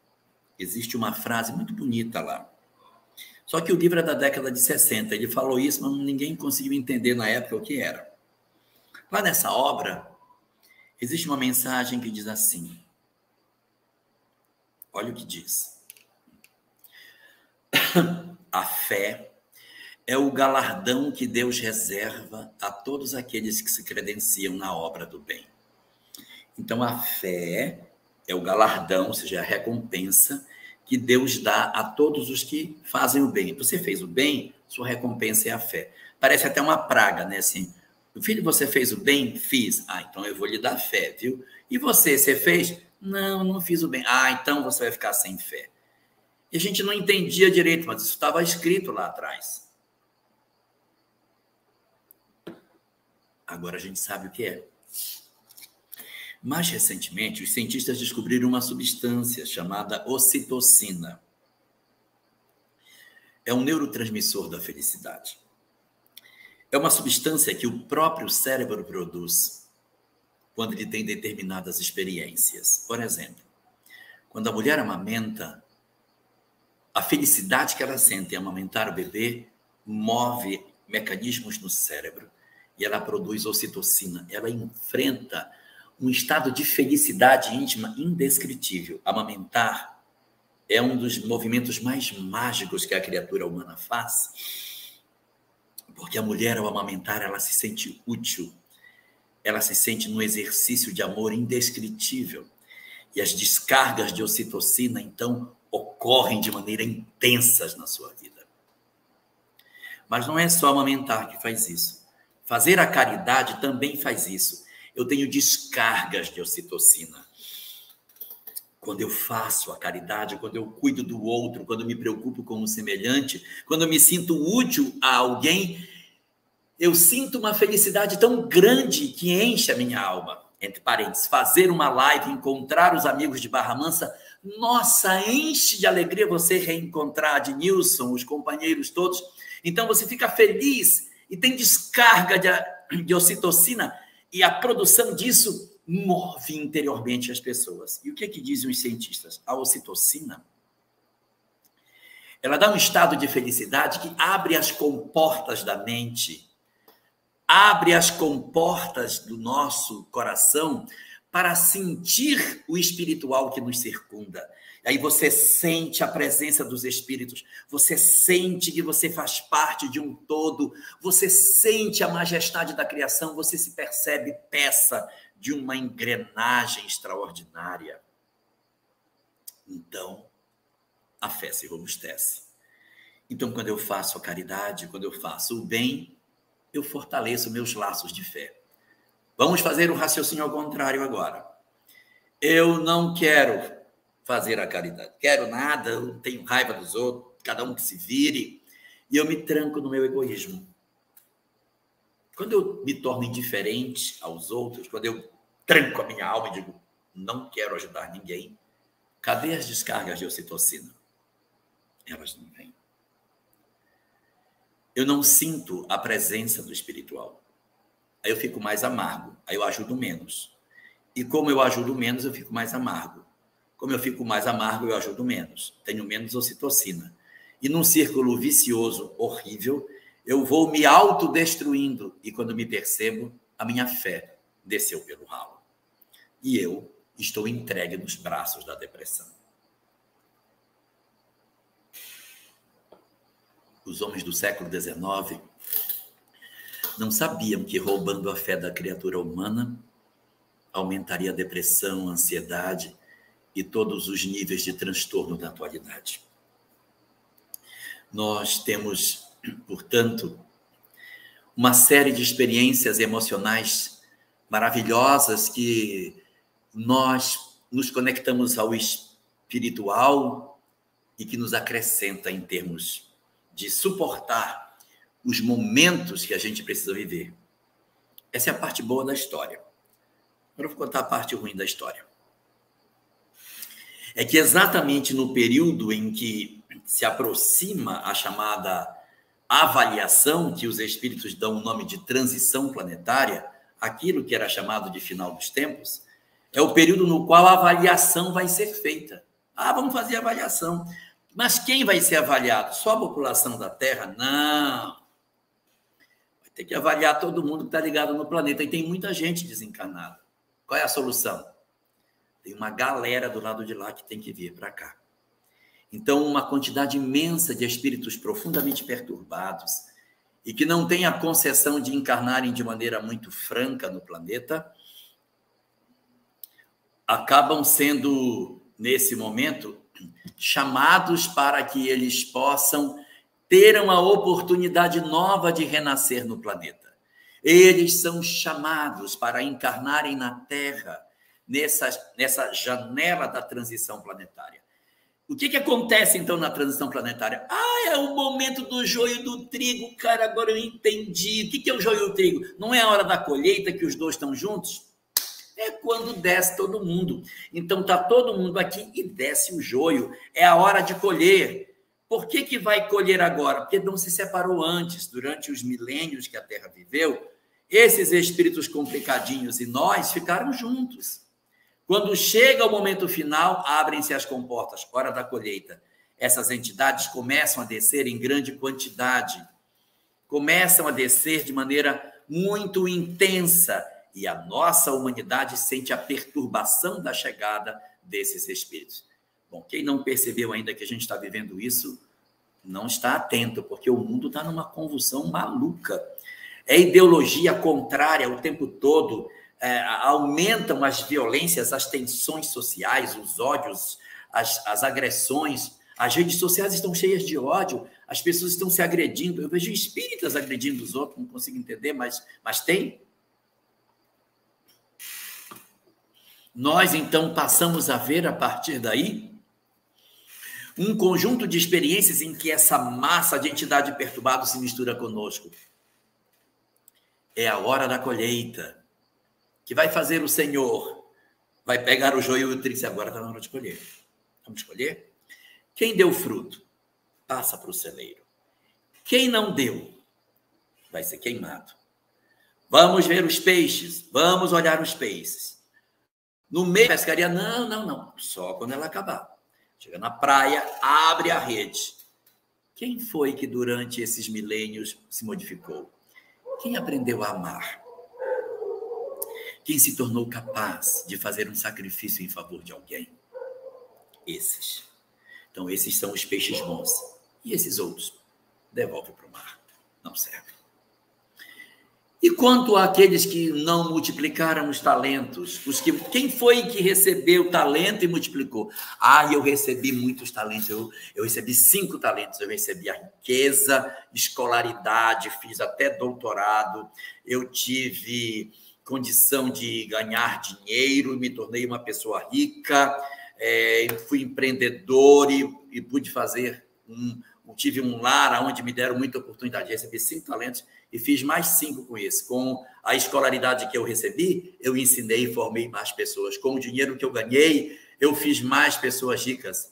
existe uma frase muito bonita lá. Só que o livro é da década de 60. Ele falou isso, mas ninguém conseguiu entender na época o que era. Lá nessa obra, existe uma mensagem que diz assim. Olha o que diz. A fé é o galardão que Deus reserva a todos aqueles que se credenciam na obra do bem. Então, a fé é o galardão, ou seja, a recompensa que Deus dá a todos os que fazem o bem. Você fez o bem, sua recompensa é a fé. Parece até uma praga, né? Assim, filho, você fez o bem? Fiz. Ah, então eu vou lhe dar fé, viu? E você fez? Não, não fiz o bem. Ah, então você vai ficar sem fé. E a gente não entendia direito, mas isso estava escrito lá atrás. Agora a gente sabe o que é. Mais recentemente, os cientistas descobriram uma substância chamada ocitocina. É um neurotransmissor da felicidade. É uma substância que o próprio cérebro produz quando ele tem determinadas experiências. Por exemplo, quando a mulher amamenta, a felicidade que ela sente em amamentar o bebê move mecanismos no cérebro e ela produz ocitocina. Ela enfrenta um estado de felicidade íntima indescritível. Amamentar é um dos movimentos mais mágicos que a criatura humana faz, porque a mulher, ao amamentar, ela se sente útil, ela se sente num exercício de amor indescritível. E as descargas de ocitocina, então, ocorrem de maneira intensa na sua vida. Mas não é só amamentar que faz isso. Fazer a caridade também faz isso. Eu tenho descargas de ocitocina. Quando eu faço a caridade, quando eu cuido do outro, quando eu me preocupo com o semelhante, quando eu me sinto útil a alguém, eu sinto uma felicidade tão grande que enche a minha alma. Entre parênteses, fazer uma live, encontrar os amigos de Barra Mansa, nossa, enche de alegria você reencontrar Adnilson, os companheiros todos. Então você fica feliz e tem descarga de ocitocina, e a produção disso move interiormente as pessoas. E o que dizem os cientistas? A ocitocina ela dá um estado de felicidade que abre as comportas da mente, abre as comportas do nosso coração para sentir o espiritual que nos circunda. Aí você sente a presença dos espíritos, você sente que você faz parte de um todo, você sente a majestade da criação, você se percebe peça de uma engrenagem extraordinária. Então, a fé se robustece. Então, quando eu faço a caridade, quando eu faço o bem, eu fortaleço meus laços de fé. Vamos fazer o raciocínio ao contrário agora. Eu não quero fazer a caridade, quero nada, eu tenho raiva dos outros, cada um que se vire, e eu me tranco no meu egoísmo. Quando eu me torno indiferente aos outros, quando eu tranco a minha alma e digo, não quero ajudar ninguém, cadê as descargas de ocitocina? Elas não vêm. Eu não sinto a presença do espiritual. Aí eu fico mais amargo, aí eu ajudo menos. E como eu ajudo menos, eu fico mais amargo. Como eu fico mais amargo, eu ajudo menos. Tenho menos ocitocina. E num círculo vicioso, horrível, eu vou me autodestruindo. E quando me percebo, a minha fé desceu pelo ralo. E eu estou entregue nos braços da depressão. Os homens do século XIX não sabiam que roubando a fé da criatura humana aumentaria a depressão, a ansiedade e todos os níveis de transtorno da atualidade. Nós temos, portanto, uma série de experiências emocionais maravilhosas que nós nos conectamos ao espiritual e que nos acrescenta em termos de suportar os momentos que a gente precisa viver. Essa é a parte boa da história. Agora eu vou contar a parte ruim da história. É que exatamente no período em que se aproxima a chamada avaliação, que os espíritos dão o nome de transição planetária, aquilo que era chamado de final dos tempos, é o período no qual a avaliação vai ser feita. Vamos fazer a avaliação. Mas quem vai ser avaliado? Só a população da Terra? Não. Vai ter que avaliar todo mundo que está ligado no planeta. E tem muita gente desencarnada. Qual é a solução? Tem uma galera do lado de lá que tem que vir para cá. Então, uma quantidade imensa de espíritos profundamente perturbados e que não têm a concessão de encarnarem de maneira muito franca no planeta, acabam sendo, nesse momento, chamados para que eles possam ter uma oportunidade nova de renascer no planeta. Eles são chamados para encarnarem na Terra, nessa janela da transição planetária. O que acontece, então, na transição planetária? É o momento do joio e do trigo. Cara, agora eu entendi. O que é o joio e o trigo? Não é a hora da colheita que os dois estão juntos? É quando desce todo mundo. Então, está todo mundo aqui e desce o joio. É a hora de colher. Por que vai colher agora? Porque não se separou antes. Durante os milênios que a Terra viveu, esses espíritos complicadinhos e nós ficaram juntos. Quando chega o momento final, abrem-se as comportas, hora da colheita. Essas entidades começam a descer em grande quantidade. Começam a descer de maneira muito intensa. E a nossa humanidade sente a perturbação da chegada desses espíritos. Bom, quem não percebeu ainda que a gente está vivendo isso, não está atento, porque o mundo está numa convulsão maluca. É ideologia contrária o tempo todo, aumentam as violências, as tensões sociais, os ódios, as agressões. As redes sociais estão cheias de ódio, as pessoas estão se agredindo. Eu vejo espíritas agredindo os outros, não consigo entender, mas tem. Nós, então, passamos a ver, a partir daí, um conjunto de experiências em que essa massa de entidade perturbada se mistura conosco. É a hora da colheita. Que vai fazer o Senhor? Vai pegar o joio e o trigo. Agora está na hora de colher. Vamos colher? Quem deu fruto? Passa para o celeiro. Quem não deu? Vai ser queimado. Vamos ver os peixes. Vamos olhar os peixes. No meio da pescaria, não. Só quando ela acabar. Chega na praia, abre a rede. Quem foi que durante esses milênios se modificou? Quem aprendeu a amar? Quem se tornou capaz de fazer um sacrifício em favor de alguém? Esses. Então, esses são os peixes bons. E esses outros? Devolve para o mar. Não serve. E quanto àqueles que não multiplicaram os talentos? Quem foi que recebeu talento e multiplicou? Eu recebi muitos talentos. Eu recebi 5 talentos. Eu recebi a riqueza, escolaridade, fiz até doutorado. Eu tive condição de ganhar dinheiro, me tornei uma pessoa rica. Fui empreendedor e pude fazer tive um lar onde me deram muita oportunidade. Recebi 5 talentos e fiz mais 5 com esse. Com a escolaridade que eu recebi, eu ensinei e formei mais pessoas. Com o dinheiro que eu ganhei, eu fiz mais pessoas ricas.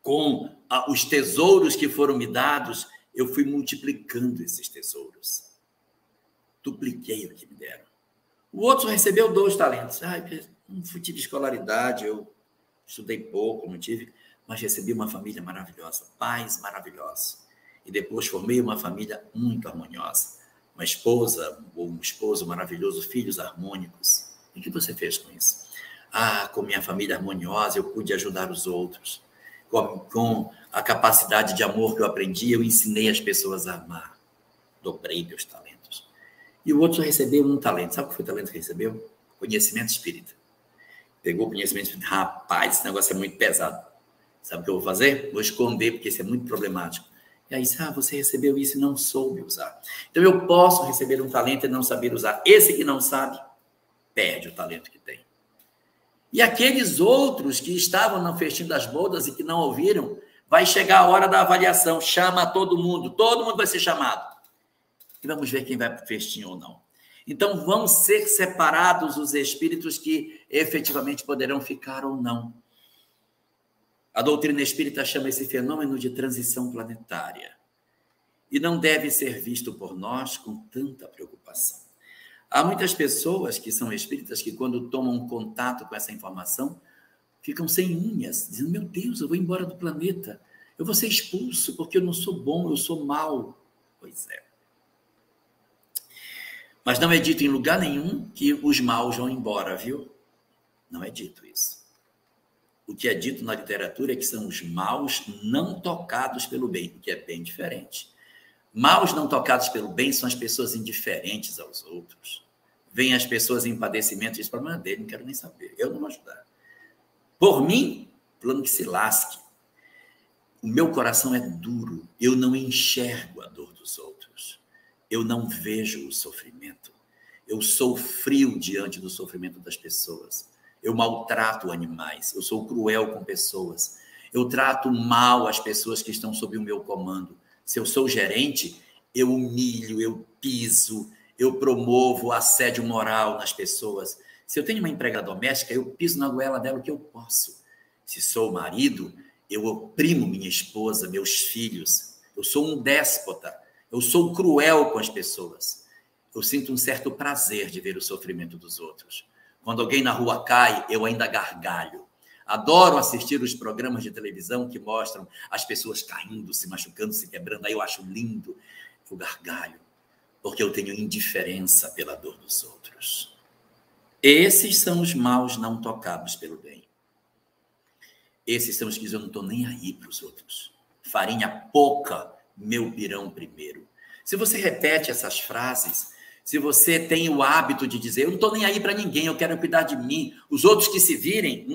Com os tesouros que foram me dados, eu fui multiplicando esses tesouros. Dupliquei o que me deram. O outro recebeu 2 talentos. Não tive escolaridade, eu estudei pouco, não tive... mas recebi uma família maravilhosa, pais maravilhosos. E depois formei uma família muito harmoniosa. Uma esposa, ou um esposo maravilhoso, filhos harmônicos. E o que você fez com isso? Com minha família harmoniosa, eu pude ajudar os outros. Com a capacidade de amor que eu aprendi, eu ensinei as pessoas a amar. Dobrei meus talentos. E o outro recebeu 1 talento. Sabe qual foi o talento que recebeu? Conhecimento espírita. Pegou o conhecimento espírita. Rapaz, esse negócio é muito pesado. Sabe o que eu vou fazer? Vou esconder, porque isso é muito problemático. E aí, você recebeu isso e não soube usar. Então, eu posso receber um talento e não saber usar. Esse que não sabe, perde o talento que tem. E aqueles outros que estavam no festim das bodas e que não ouviram, vai chegar a hora da avaliação. Chama todo mundo vai ser chamado. E vamos ver quem vai para o festim ou não. Então, vão ser separados os espíritos que efetivamente poderão ficar ou não. A doutrina espírita chama esse fenômeno de transição planetária. E não deve ser visto por nós com tanta preocupação. Há muitas pessoas que são espíritas que, quando tomam contato com essa informação, ficam sem unhas, dizendo, meu Deus, eu vou embora do planeta. Eu vou ser expulso porque eu não sou bom, eu sou mau. Pois é. Mas não é dito em lugar nenhum que os maus vão embora, viu? Não é dito isso. O que é dito na literatura é que são os maus não tocados pelo bem, o que é bem diferente. Maus não tocados pelo bem são as pessoas indiferentes aos outros. Vêm as pessoas em padecimento e dizem, problema dele, não quero nem saber, eu não vou ajudar. Por mim, plano que se lasque. O meu coração é duro, eu não enxergo a dor dos outros. Eu não vejo o sofrimento. Eu sou frio diante do sofrimento das pessoas. Eu maltrato animais, eu sou cruel com pessoas, eu trato mal as pessoas que estão sob o meu comando. Se eu sou gerente, eu humilho, eu piso, eu promovo assédio moral nas pessoas. Se eu tenho uma empregada doméstica, eu piso na goela dela o que eu posso. Se sou marido, eu oprimo minha esposa, meus filhos. Eu sou um déspota, eu sou cruel com as pessoas. Eu sinto um certo prazer de ver o sofrimento dos outros. Quando alguém na rua cai, eu ainda gargalho. Adoro assistir os programas de televisão que mostram as pessoas caindo, se machucando, se quebrando. Aí eu acho lindo. Eu gargalho, porque eu tenho indiferença pela dor dos outros. Esses são os maus não tocados pelo bem. Esses são os que dizem, eu não estou nem aí para os outros. Farinha pouca, meu pirão primeiro. Se você repete essas frases... Se você tem o hábito de dizer, eu não estou nem aí para ninguém, eu quero cuidar de mim, os outros que se virem,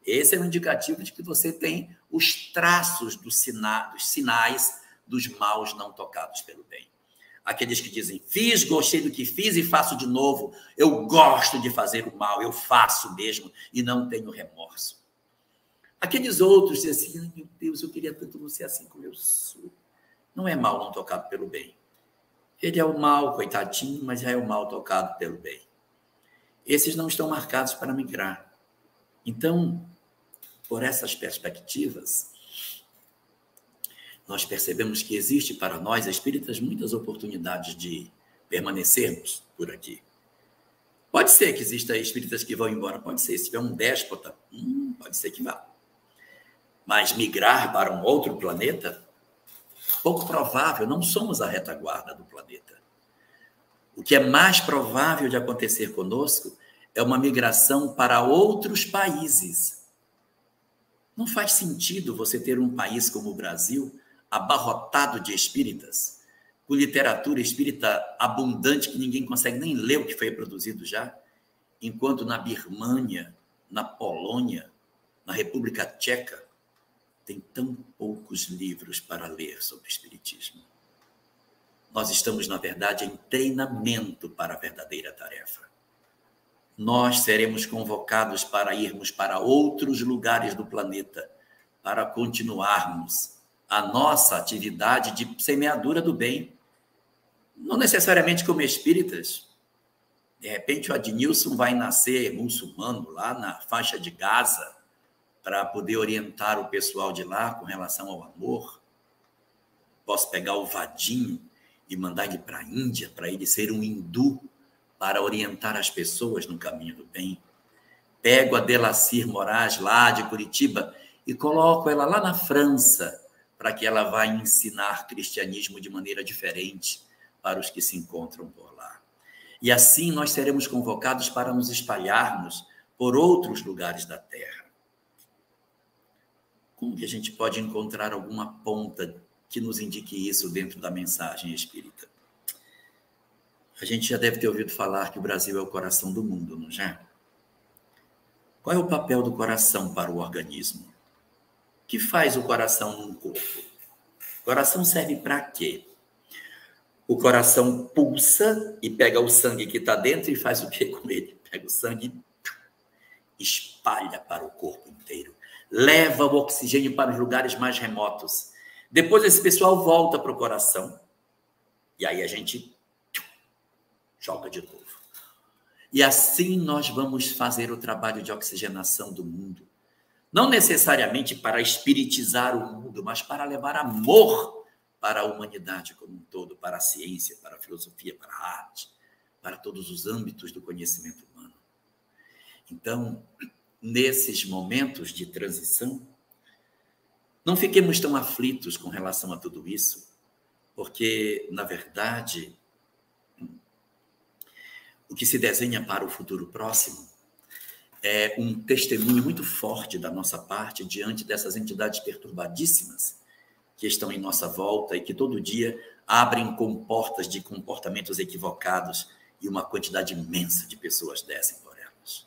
esse é um indicativo de que você tem os traços dos sinais dos maus não tocados pelo bem. Aqueles que dizem, fiz, gostei do que fiz e faço de novo, eu gosto de fazer o mal, eu faço mesmo e não tenho remorso. Aqueles outros dizem assim, meu Deus, eu queria tanto não ser assim como eu sou. Não é mal não tocado pelo bem. Ele é o mal, coitadinho, mas já é o mal tocado pelo bem. Esses não estão marcados para migrar. Então, por essas perspectivas, nós percebemos que existe para nós, espíritas, muitas oportunidades de permanecermos por aqui. Pode ser que exista espíritas que vão embora, pode ser. Se tiver um déspota, pode ser que vá. Mas migrar para um outro planeta? Pouco provável, não somos a retaguarda do planeta. O que é mais provável de acontecer conosco é uma migração para outros países. Não faz sentido você ter um país como o Brasil abarrotado de espíritas, com literatura espírita abundante que ninguém consegue nem ler o que foi produzido já, enquanto na Birmânia, na Polônia, na República Tcheca, tem tão poucos livros para ler sobre o espiritismo. Nós estamos, na verdade, em treinamento para a verdadeira tarefa. Nós seremos convocados para irmos para outros lugares do planeta, para continuarmos a nossa atividade de semeadura do bem. Não necessariamente como espíritas. De repente, o Adnilson vai nascer muçulmano lá na faixa de Gaza, para poder orientar o pessoal de lá com relação ao amor. Posso pegar o Vadinho e mandar ele para a Índia, para ele ser um hindu, para orientar as pessoas no caminho do bem. Pego a Delacir Moraes, lá de Curitiba, e coloco ela lá na França, para que ela vá ensinar cristianismo de maneira diferente para os que se encontram por lá. E assim nós seremos convocados para nos espalharmos por outros lugares da Terra. Como que a gente pode encontrar alguma ponta que nos indique isso dentro da mensagem espírita? A gente já deve ter ouvido falar que o Brasil é o coração do mundo, não já? Qual é o papel do coração para o organismo? O que faz o coração num corpo? O coração serve para quê? O coração pulsa e pega o sangue que está dentro e faz o quê com ele? Pega o sangue e espalha para o corpo inteiro. Leva o oxigênio para os lugares mais remotos. Depois esse pessoal volta para o coração. E aí a gente joga de novo. E assim nós vamos fazer o trabalho de oxigenação do mundo. Não necessariamente para espiritizar o mundo, mas para levar amor para a humanidade como um todo, para a ciência, para a filosofia, para a arte, para todos os âmbitos do conhecimento humano. Então, nesses momentos de transição, não fiquemos tão aflitos com relação a tudo isso, porque, na verdade, o que se desenha para o futuro próximo é um testemunho muito forte da nossa parte diante dessas entidades perturbadíssimas que estão em nossa volta e que todo dia abrem comportas de comportamentos equivocados e uma quantidade imensa de pessoas descem por elas.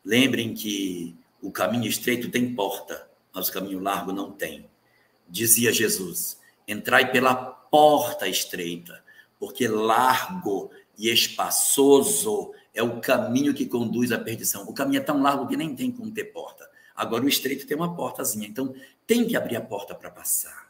Lembrem que o caminho estreito tem porta, mas o caminho largo não tem. Dizia Jesus, entrai pela porta estreita, porque largo e espaçoso é o caminho que conduz à perdição. O caminho é tão largo que nem tem como ter porta. Agora o estreito tem uma portazinha, então tem que abrir a porta para passar.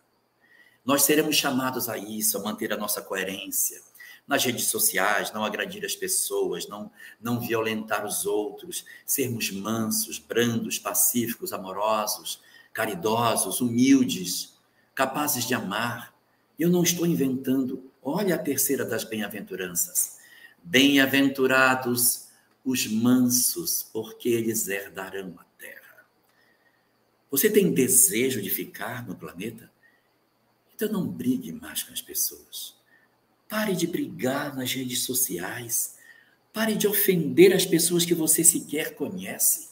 Nós seremos chamados a isso, a manter a nossa coerência nas redes sociais, não agredir as pessoas, não violentar os outros, sermos mansos, brandos, pacíficos, amorosos, caridosos, humildes, capazes de amar. Eu não estou inventando. Olha a terceira das bem-aventuranças. Bem-aventurados os mansos, porque eles herdarão a terra. Você tem desejo de ficar no planeta? Então não brigue mais com as pessoas. Pare de brigar nas redes sociais. Pare de ofender as pessoas que você sequer conhece.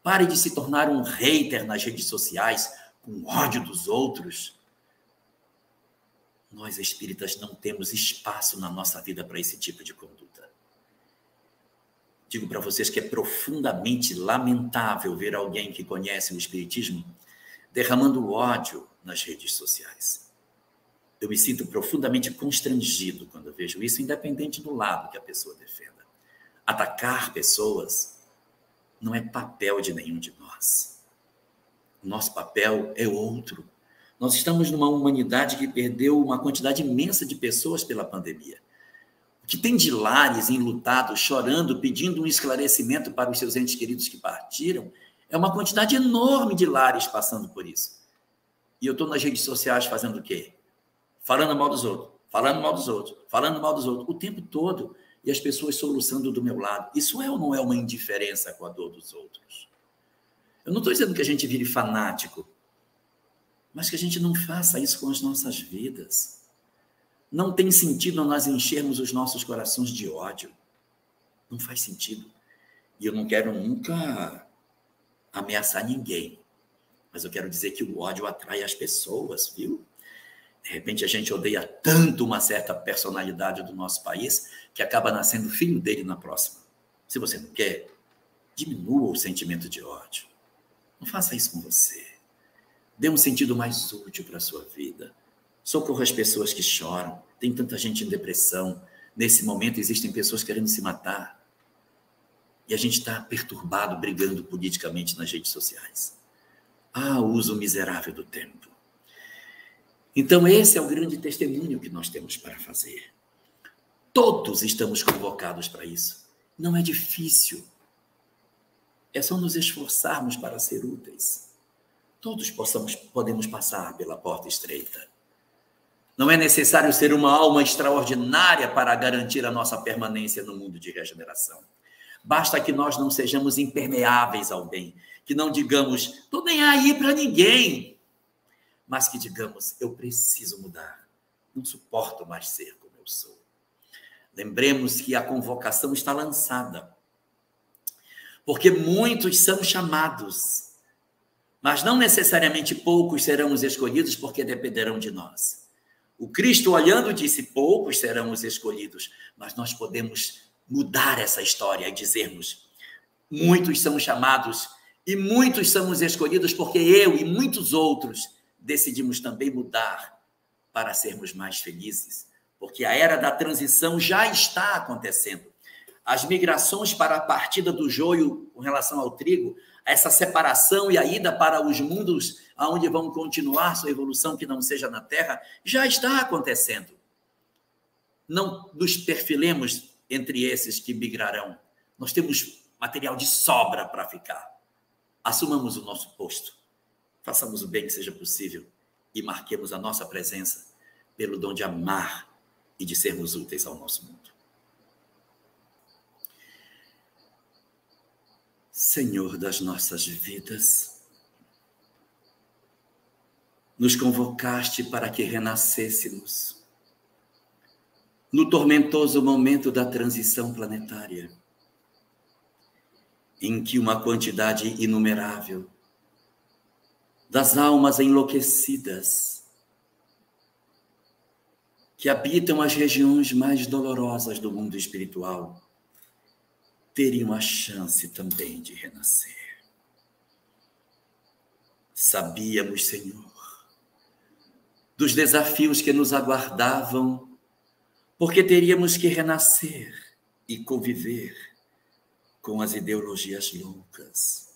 Pare de se tornar um hater nas redes sociais, com ódio dos outros. Nós, espíritas, não temos espaço na nossa vida para esse tipo de conduta. Digo para vocês que é profundamente lamentável ver alguém que conhece o espiritismo derramando ódio nas redes sociais. Eu me sinto profundamente constrangido quando vejo isso, independente do lado que a pessoa defenda. Atacar pessoas não é papel de nenhum de nós. O nosso papel é outro. Nós estamos numa humanidade que perdeu uma quantidade imensa de pessoas pela pandemia. O que tem de lares enlutados, chorando, pedindo um esclarecimento para os seus entes queridos que partiram, é uma quantidade enorme de lares passando por isso. E eu estou nas redes sociais fazendo o quê? Falando mal dos outros, falando mal dos outros, falando mal dos outros, o tempo todo, e as pessoas soluçando do meu lado. Isso é ou não é uma indiferença com a dor dos outros? Eu não estou dizendo que a gente vire fanático, mas que a gente não faça isso com as nossas vidas. Não tem sentido nós enchermos os nossos corações de ódio. Não faz sentido. E eu não quero nunca ameaçar ninguém, mas eu quero dizer que o ódio atrai as pessoas, viu? De repente a gente odeia tanto uma certa personalidade do nosso país que acaba nascendo filho dele na próxima. Se você não quer, diminua o sentimento de ódio. Não faça isso com você. Dê um sentido mais útil para a sua vida. Socorra as pessoas que choram. Tem tanta gente em depressão. Nesse momento existem pessoas querendo se matar. E a gente está perturbado, brigando politicamente nas redes sociais. Ah, o uso miserável do tempo. Então, esse é o grande testemunho que nós temos para fazer. Todos estamos convocados para isso. Não é difícil. É só nos esforçarmos para ser úteis. Todos podemos passar pela porta estreita. Não é necessário ser uma alma extraordinária para garantir a nossa permanência no mundo de regeneração. Basta que nós não sejamos impermeáveis ao bem, que não digamos, estou nem aí para ninguém, mas que digamos, eu preciso mudar, não suporto mais ser como eu sou. Lembremos que a convocação está lançada, porque muitos são chamados, mas não necessariamente poucos serão os escolhidos, porque dependerão de nós. O Cristo, olhando, disse, poucos serão os escolhidos, mas nós podemos mudar essa história e dizermos, muitos são chamados e muitos são os escolhidos, porque eu e muitos outros decidimos também mudar para sermos mais felizes, porque a era da transição já está acontecendo. As migrações para a partida do joio com relação ao trigo, essa separação e a ida para os mundos onde vão continuar sua evolução que não seja na Terra, já está acontecendo. Não nos perfilemos entre esses que migrarão. Nós temos material de sobra para ficar. Assumamos o nosso posto. Façamos o bem que seja possível e marquemos a nossa presença pelo dom de amar e de sermos úteis ao nosso mundo. Senhor das nossas vidas, nos convocaste para que renascêssemos no tormentoso momento da transição planetária, em que uma quantidade inumerável das almas enlouquecidas que habitam as regiões mais dolorosas do mundo espiritual teriam a chance também de renascer. Sabíamos, Senhor, dos desafios que nos aguardavam, porque teríamos que renascer e conviver com as ideologias loucas,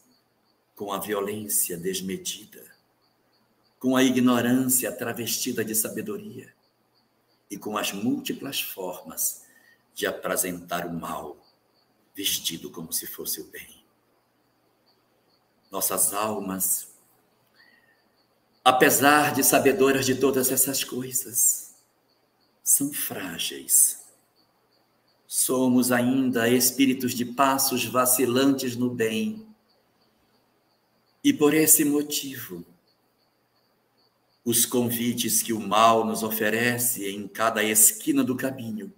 com a violência desmedida, com a ignorância travestida de sabedoria e com as múltiplas formas de apresentar o mal vestido como se fosse o bem. Nossas almas, apesar de sabedoras de todas essas coisas, são frágeis. Somos ainda espíritos de passos vacilantes no bem. E por esse motivo, os convites que o mal nos oferece em cada esquina do caminho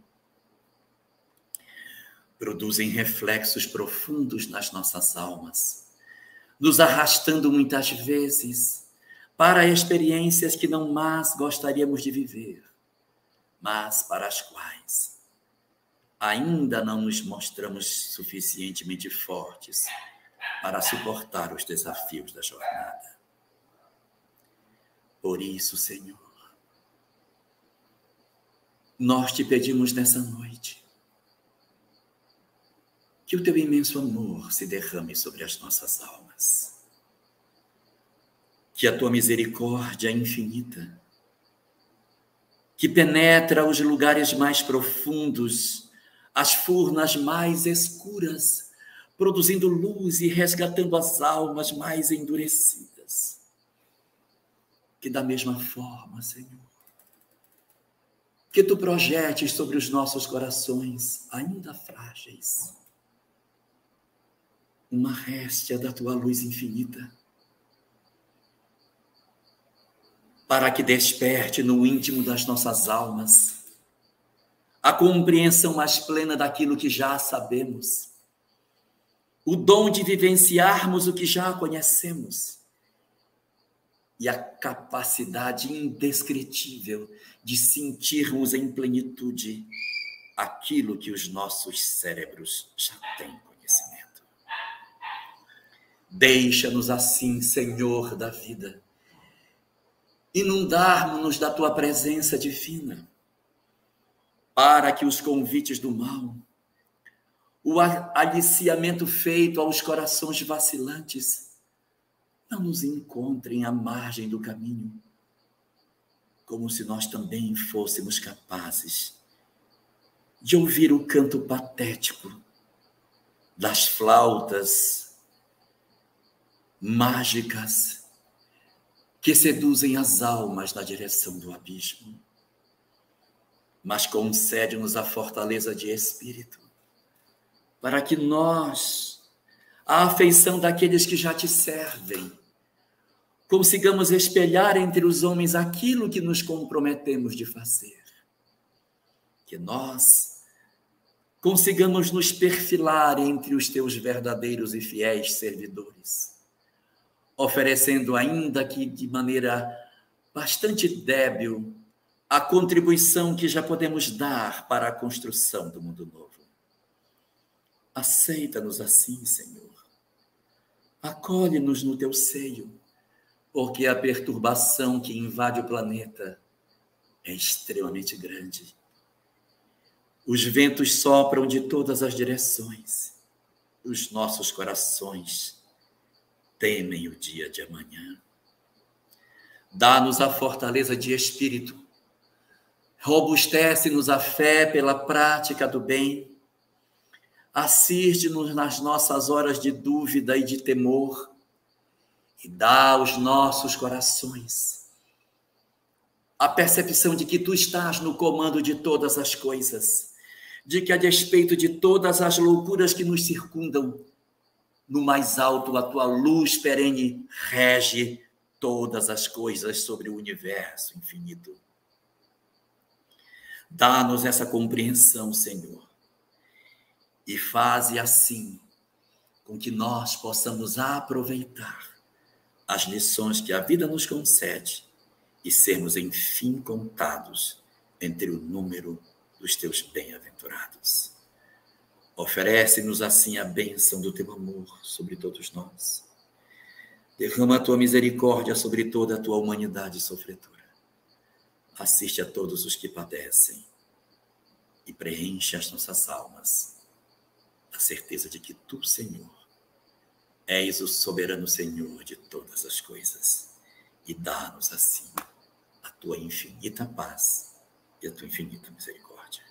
produzem reflexos profundos nas nossas almas, nos arrastando muitas vezes para experiências que não mais gostaríamos de viver, mas para as quais ainda não nos mostramos suficientemente fortes para suportar os desafios da jornada. Por isso, Senhor, nós te pedimos nessa noite que o teu imenso amor se derrame sobre as nossas almas, que a tua misericórdia infinita, que penetra os lugares mais profundos, as furnas mais escuras, produzindo luz e resgatando as almas mais endurecidas, que da mesma forma, Senhor, que tu projetes sobre os nossos corações ainda frágeis uma réstia da tua luz infinita, para que desperte no íntimo das nossas almas a compreensão mais plena daquilo que já sabemos, o dom de vivenciarmos o que já conhecemos e a capacidade indescritível de sentirmos em plenitude aquilo que os nossos cérebros já têm conhecimento. Deixa-nos assim, Senhor da vida, inundarmos-nos da tua presença divina, para que os convites do mal, o aliciamento feito aos corações vacilantes, não nos encontrem à margem do caminho, como se nós também fôssemos capazes de ouvir o canto patético das flautas mágicas que seduzem as almas na direção do abismo. Mas concede-nos a fortaleza de espírito, para que nós, à afeição daqueles que já te servem, consigamos espelhar entre os homens aquilo que nos comprometemos de fazer. Que nós consigamos nos perfilar entre os teus verdadeiros e fiéis servidores, oferecendo, ainda que de maneira bastante débil, a contribuição que já podemos dar para a construção do mundo novo. Aceita-nos assim, Senhor. Acolhe-nos no teu seio, porque a perturbação que invade o planeta é extremamente grande. Os ventos sopram de todas as direções. Os nossos corações temem o dia de amanhã. Dá-nos a fortaleza de espírito. Robustece-nos a fé pela prática do bem. Assiste-nos nas nossas horas de dúvida e de temor. E dá aos nossos corações a percepção de que tu estás no comando de todas as coisas, de que a despeito de todas as loucuras que nos circundam, no mais alto a tua luz perene rege todas as coisas sobre o universo infinito. Dá-nos essa compreensão, Senhor, e faze assim com que nós possamos aproveitar as lições que a vida nos concede e sermos, enfim, contados entre o número dos teus bem-aventurados. Oferece-nos assim a bênção do teu amor sobre todos nós. Derrama a tua misericórdia sobre toda a tua humanidade sofredora. Assiste a todos os que padecem e preenche as nossas almas a certeza de que tu, Senhor, és o soberano Senhor de todas as coisas, e dá-nos assim a tua infinita paz e a tua infinita misericórdia.